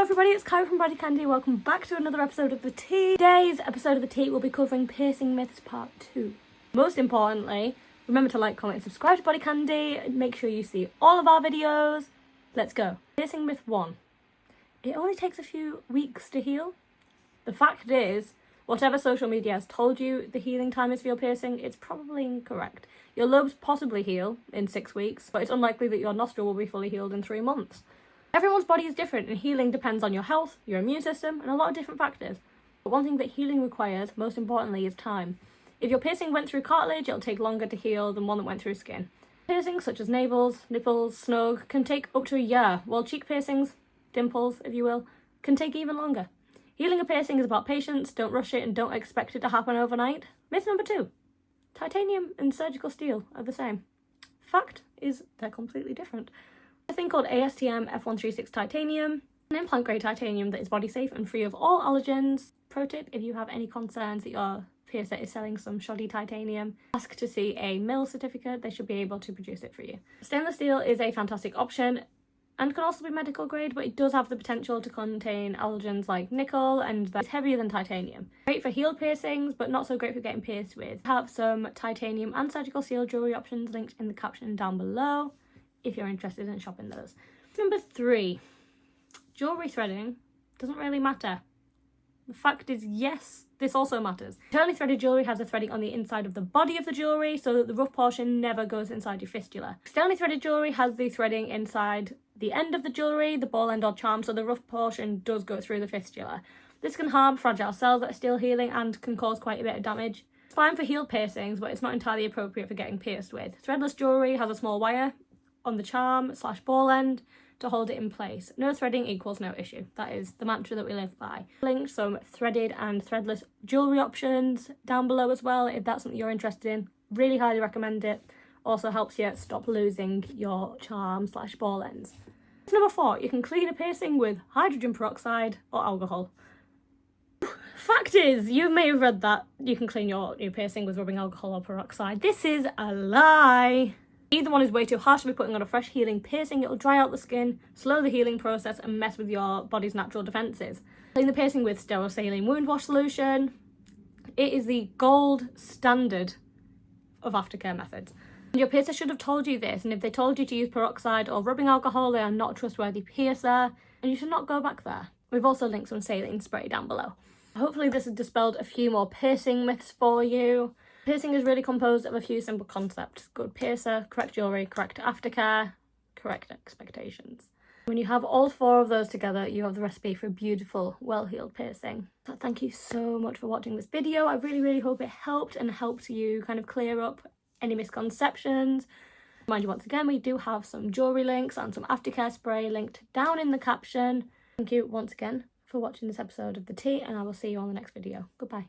everybody, it's Kyra from BodyCandy. Welcome back to another episode of The Tea. Today's episode of The Tea will be covering piercing myths part 2. Most importantly, remember to like, comment and subscribe to BodyCandy. Make sure you see all of our videos. Let's go. Piercing myth 1. It only takes a few weeks to heal. The fact is, whatever social media has told you the healing time is for your piercing, it's probably incorrect. Your lobes possibly heal in 6 weeks, but it's unlikely that your nostril will be fully healed in 3 months. Everyone's body is different, and healing depends on your health, your immune system, and a lot of different factors. But one thing that healing requires, most importantly, is time. If your piercing went through cartilage, it'll take longer to heal than one that went through skin. Piercings such as Navels, nipples, snug can take up to a year, while cheek piercings, dimples, if you will, can take even longer. Healing a piercing is about patience, don't rush it, and don't expect it to happen overnight. Myth number 2. Titanium and surgical steel are the same. Fact is, they're completely different. A thing called ASTM F-136 titanium, an implant-grade titanium that is body safe and free of all allergens. Pro tip, if you have any concerns that your piercer is selling some shoddy titanium, ask to see a mill certificate. They should be able to produce it for you. Stainless steel is a fantastic option and can also be medical grade, but it does have the potential to contain allergens like nickel, and that's heavier than titanium. Great for healed piercings, but not so great for getting pierced with. I have some titanium and surgical steel jewellery options linked in the caption down below if you're interested in shopping those. Number 3. Jewellery threading doesn't really matter. The fact is, yes, this also matters. Internally threaded jewellery has the threading on the inside of the body of the jewellery so that the rough portion never goes inside your fistula. Externally threaded jewellery has the threading inside the end of the jewellery, the ball end or charm, so the rough portion does go through the fistula. This can harm fragile cells that are still healing and can cause quite a bit of damage. It's fine for healed piercings, but it's not entirely appropriate for getting pierced with. Threadless jewellery has a small wire on the charm/ball end to hold it in place. No threading equals no issue. That is the mantra that we live by. Link some threaded and threadless jewellery options down below as well if that's something you're interested in. Really highly recommend it. Also helps you stop losing your charm/ball ends. Number 4, you can clean a piercing with hydrogen peroxide or alcohol. Fact is, you may have read that you can clean your new piercing with rubbing alcohol or peroxide. This is a lie. Either one is way too harsh to be putting on a fresh healing piercing. It'll dry out the skin, slow the healing process, and mess with your body's natural defences. Clean the piercing with sterile saline wound wash solution. It is the gold standard of aftercare methods. Your piercer should have told you this, and if they told you to use peroxide or rubbing alcohol, they are not a trustworthy piercer, and you should not go back there. We've also linked some saline spray down below. Hopefully this has dispelled a few more piercing myths for you. Piercing is really composed of a few simple concepts: good piercer, correct jewellery, correct aftercare, correct expectations. When you have all 4 of those together, you have the recipe for a beautiful, well-healed piercing. So thank you so much for watching this video. I really hope it helped and helped you kind of clear up any misconceptions. Mind you, once again, we do have some jewellery links and some aftercare spray linked down in the caption. Thank you once again for watching this episode of The Tea, and I will see you on the next video. Goodbye.